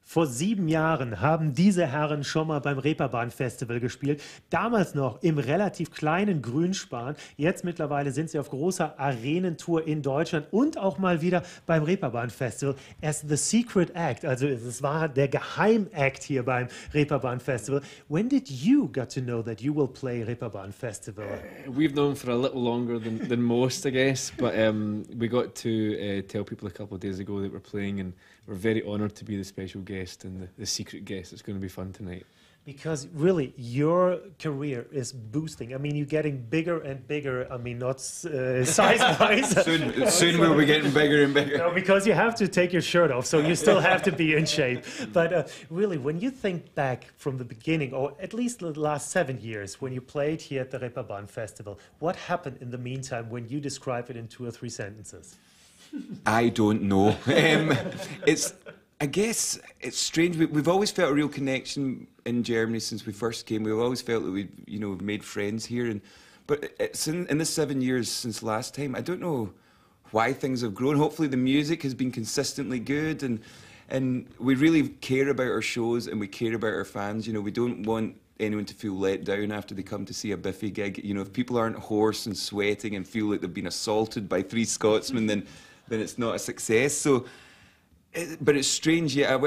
Vor 7 Jahren haben diese Herren schon mal beim Reeperbahn Festival gespielt. Damals noch im relativ kleinen Grünspan. Jetzt mittlerweile sind sie auf großer Arenentour in Deutschland und auch mal wieder beim Reeperbahn Festival as the secret act. Also es war der Geheimakt hier beim Reeperbahn Festival. When did you get to know that you will play Reeperbahn Festival? We've known for a little longer than most, I guess, but we got to tell people a couple of days ago that we're playing, and we're very honoured to be the special guest and the secret guest. It's going to be fun tonight. Because really, your career is boosting. I mean, you're getting bigger and bigger. I mean, not size-wise. soon we'll be getting bigger and bigger. No, because you have to take your shirt off, so you still have to be in shape. But really, when you think back from the beginning, or at least the last 7 years, when you played here at the Reeperbahn Festival, what happened in the meantime when you describe it in 2 or 3 sentences? I don't know. I guess it's strange. We've always felt a real connection in Germany since we first came. We've always felt that we've made friends here. But it's in the 7 years since last time, I don't know why things have grown. Hopefully the music has been consistently good, and we really care about our shows and we care about our fans. You know, we don't want anyone to feel let down after they come to see a Biffy gig. You know, if people aren't hoarse and sweating and feel like they've been assaulted by 3 Scotsmen, then it's not a success. So. But it's strange, yeah.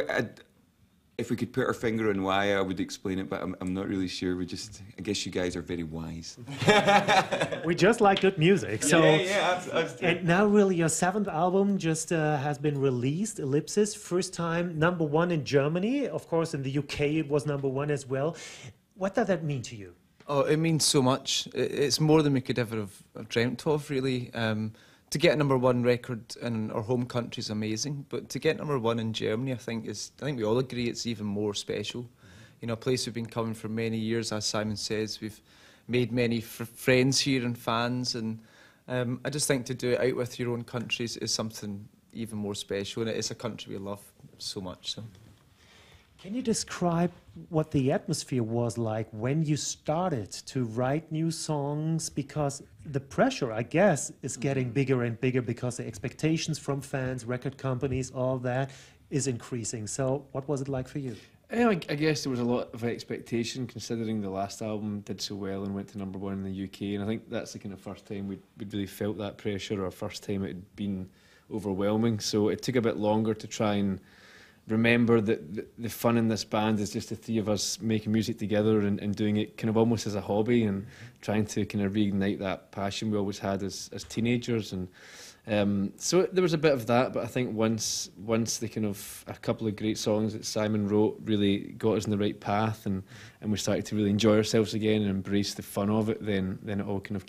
If we could put our finger on why, I would explain it, but I'm not really sure. I guess you guys are very wise. We just like good music. So, yeah, absolutely. And now really your 7th album just has been released, Ellipsis, first time #1 in Germany. Of course, in the UK it was #1 as well. What does that mean to you? Oh, it means so much. It's more than we could ever have dreamt of, really. To get a #1 record in our home country is amazing, but to get #1 in Germany, I think we all agree it's even more special. You know, a place we've been coming for many years, as Simon says. We've made many friends here and fans, and I just think to do it out with your own countries is something even more special, and it is a country we love so much. So. Can you describe what the atmosphere was like when you started to write new songs? Because the pressure, I guess, is getting bigger and bigger because the expectations from fans, record companies, all that is increasing. So what was it like for you? I guess there was a lot of expectation considering the last album did so well and went to #1 in the UK, and I think that's the kind of first time we'd really felt that pressure, or first time it had been overwhelming. So it took a bit longer to try and remember that the fun in this band is just the 3 of us making music together and doing it kind of almost as a hobby, and trying to kind of reignite that passion we always had as teenagers. And so there was a bit of that, but I think once the kind of a couple of great songs that Simon wrote really got us in the right path, and we started to really enjoy ourselves again and embrace the fun of it, then it all kind of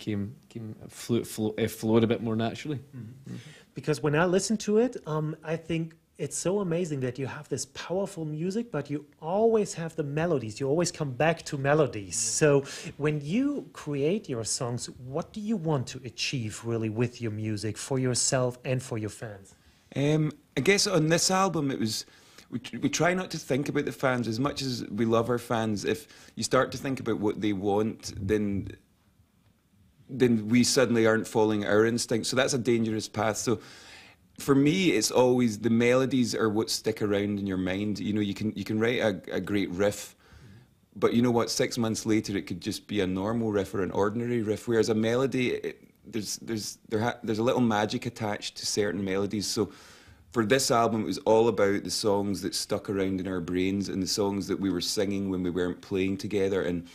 flowed a bit more naturally. Mm-hmm. Because when I listen to it, I think it's so amazing that you have this powerful music, but you always have the melodies. You always come back to melodies. So when you create your songs, what do you want to achieve really with your music for yourself and for your fans? I guess on this album, we try not to think about the fans as much as we love our fans. If you start to think about what they want, then we suddenly aren't following our instincts. So that's a dangerous path. So for me, it's always the melodies are what stick around in your mind. You know, you can write a great riff, but you know what? 6 months later, it could just be a normal riff or an ordinary riff. Whereas a melody, there's a little magic attached to certain melodies. So for this album, it was all about the songs that stuck around in our brains and the songs that we were singing when we weren't playing together. And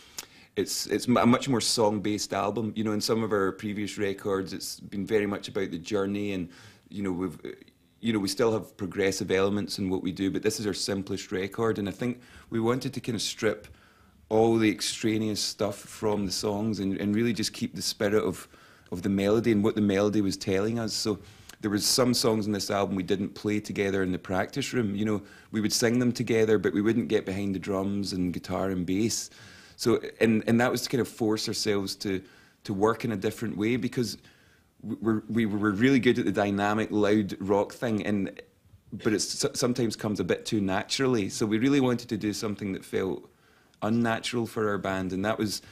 it's a much more song-based album. You know, in some of our previous records, it's been very much about the journey, and you know, we still have progressive elements in what we do, but this is our simplest record, and I think we wanted to kind of strip all the extraneous stuff from the songs and really just keep the spirit of the melody and what the melody was telling us. So there was some songs in this album we didn't play together in the practice room. You know, we would sing them together, but we wouldn't get behind the drums and guitar and bass. So, and that was to kind of force ourselves to work in a different way, because we were really good at the dynamic, loud rock thing, but it sometimes comes a bit too naturally. So we really wanted to do something that felt unnatural for our band, and that's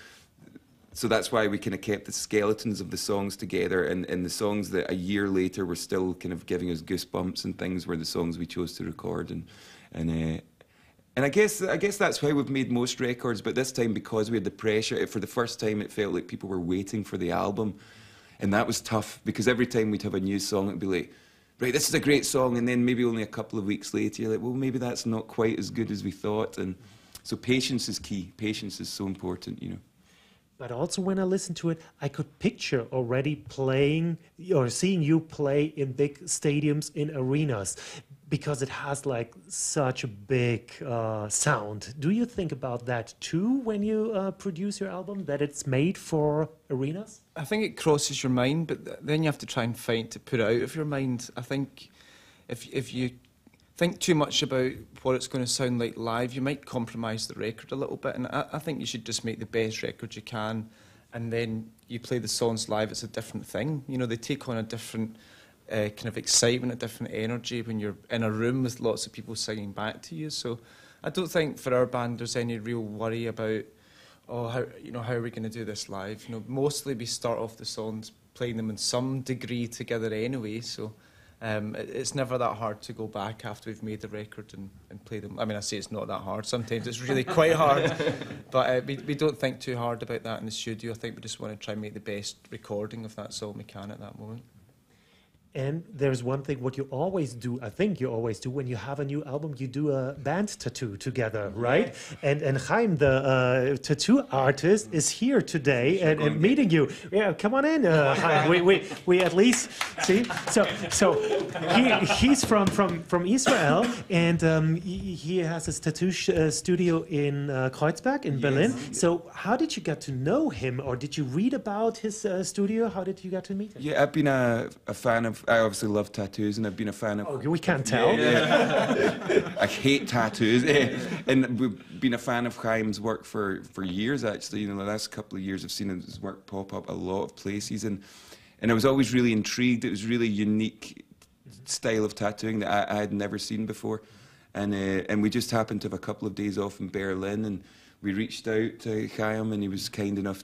why we kind of kept the skeletons of the songs together, and the songs that a year later were still kind of giving us goosebumps and things were the songs we chose to record, and And I guess that's why we've made most records, but this time, because we had the pressure, for the first time it felt like people were waiting for the album. And that was tough, because every time we'd have a new song, it'd be like, right, this is a great song, and then maybe only a couple of weeks later, you're like, well, maybe that's not quite as good as we thought. And so patience is key. Patience is so important, you know. But also when I listened to it, I could picture already playing or seeing you play in big stadiums, in arenas, because it has like such a big sound. Do you think about that too when you produce your album, that it's made for arenas? I think it crosses your mind, but then you have to try and find to put it out of your mind. I think if you think too much about what it's going to sound like live, you might compromise the record a little bit. And I think you should just make the best record you can, and then you play the songs live. It's a different thing. You know, they take on a different kind of excitement, a different energy when you're in a room with lots of people singing back to you. So I don't think for our band there's any real worry about, oh, how are we going to do this live? You know, mostly we start off the songs playing them in some degree together anyway. So it's never that hard to go back after we've made the record and play them. I mean, I say it's not that hard. Sometimes it's really quite hard. But we don't think too hard about that in the studio. I think we just want to try and make the best recording of that song we can at that moment. And there's one thing, what you always do, I think you always do, when you have a new album, you do a band tattoo together, right? Yeah. And Chaim, the tattoo artist, is here today and meeting you. Yeah, come on in, Chaim. We at least, see? So he's from Israel, and he has his tattoo studio in Kreuzberg in Berlin. Yes. So how did you get to know him, or did you read about his studio? How did you get to meet him? Yeah, I've been a fan of, I obviously love tattoos, and I've been a fan of... Oh, we can't tell. Yeah. I hate tattoos. And we've been a fan of Chaim's work for years, actually. You know, the last couple of years I've seen his work pop up a lot of places, and I was always really intrigued. It was really unique style of tattooing that I had never seen before. And we just happened to have a couple of days off in Berlin, and we reached out to Chaim, and he was kind enough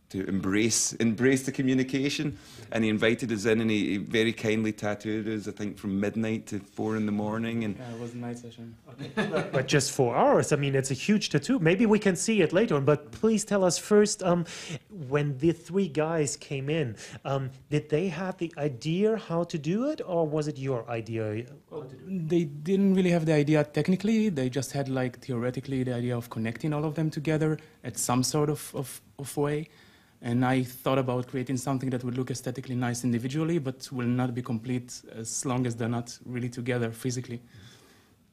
to embrace the communication, and he invited us in, and he very kindly tattooed us, I think, from midnight to 4 in the morning. And yeah, it was a night session. Okay. But just 4 hours. I mean, it's a huge tattoo. Maybe we can see it later on, but please tell us first, when the 3 guys came in, did they have the idea how to do it, or was it your idea? Well, they didn't really have the idea technically. They just had, like, theoretically the idea of connecting all of them together at some sort of way. And I thought about creating something that would look aesthetically nice individually, but will not be complete as long as they're not really together physically.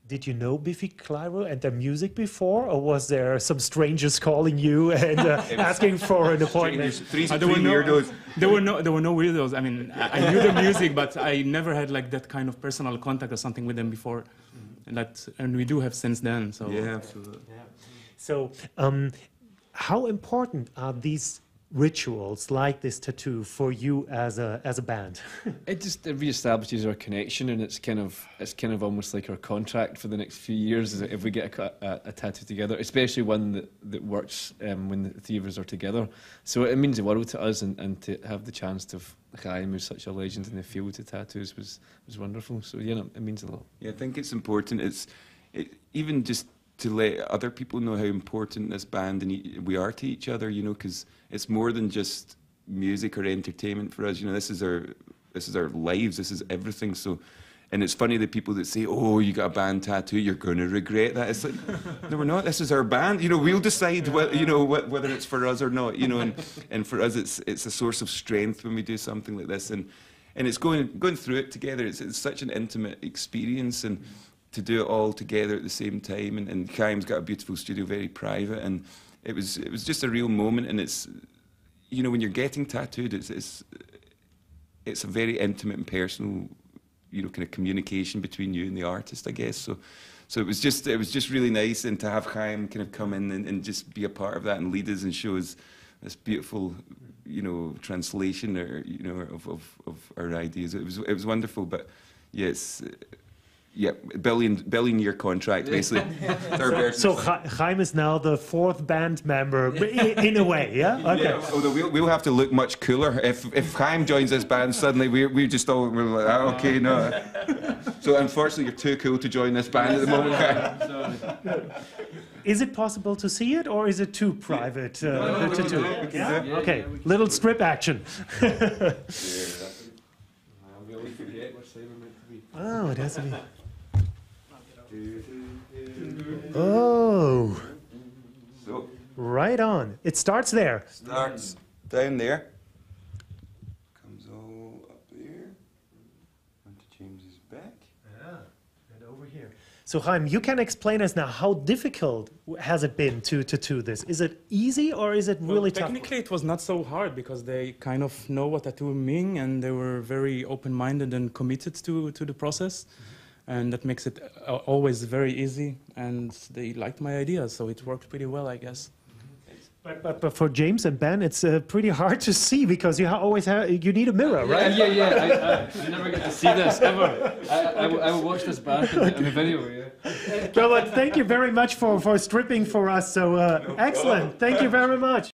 Did you know Biffy Clyro and their music before, or was there some strangers calling you and asking for an appointment? There were weirdos. There were no weirdos. I mean, I knew the music, but I never had like that kind of personal contact or something with them before, and we do have since then. So yeah, absolutely. Yeah. So, how important are these rituals like this tattoo for you as a band? It reestablishes our connection, and it's kind of almost like our contract for the next few years. If we get a tattoo together, especially one that works when the 3 of us are together, so it means the world to us, and to have the chance to have Chaim, who's such a legend in the field of tattoos, was wonderful. So yeah, it means a lot. Yeah, I think it's important. Even just to let other people know how important this band and we are to each other, you know, because it's more than just music or entertainment for us. You know, this is our lives. This is everything. So, and it's funny that people that say, "Oh, you got a band tattoo, you're going to regret that." It's like, no, we're not. This is our band. You know, we'll decide whether it's for us or not. You know, and for us, it's a source of strength when we do something like this, and it's going through it together. It's such an intimate experience, and to do it all together at the same time, and Chaim's got a beautiful studio, very private, and it was just a real moment. And it's, you know, when you're getting tattooed, it's a very intimate and personal, you know, kind of communication between you and the artist, I guess. So it was just really nice, and to have Chaim kind of come in and just be a part of that and lead us and show us this beautiful, you know, translation, or you know, of our ideas. It was wonderful. But yes. Yeah, billion year contract, basically. So Chaim is now the fourth band member, in a way, yeah? Okay. Yeah, although we'll have to look much cooler. If Chaim joins this band, suddenly we're like, oh, okay, no. So unfortunately, you're too cool to join this band at the moment, Chaim. Is it possible to see it, or is it too private to do? Yeah? Okay, little strip action. Oh, it has to be. Oh, So, right on. It starts there. starts down there, comes all up there, onto James's back. Yeah, and over here. So Chaim, you can explain us now how difficult has it been to do this? Is it easy or is it really tough? Technically, it was not so hard because they kind of know what tattoo mean and they were very open-minded and committed to the process. And that makes it always very easy, and they liked my idea, so it worked pretty well, I guess. But for James and Ben, it's pretty hard to see because you need a mirror, right? Yeah. You never get to see this ever. I will watch this back in the video. Yeah. Well, thank you very much for stripping for us. So excellent. Thank you very much.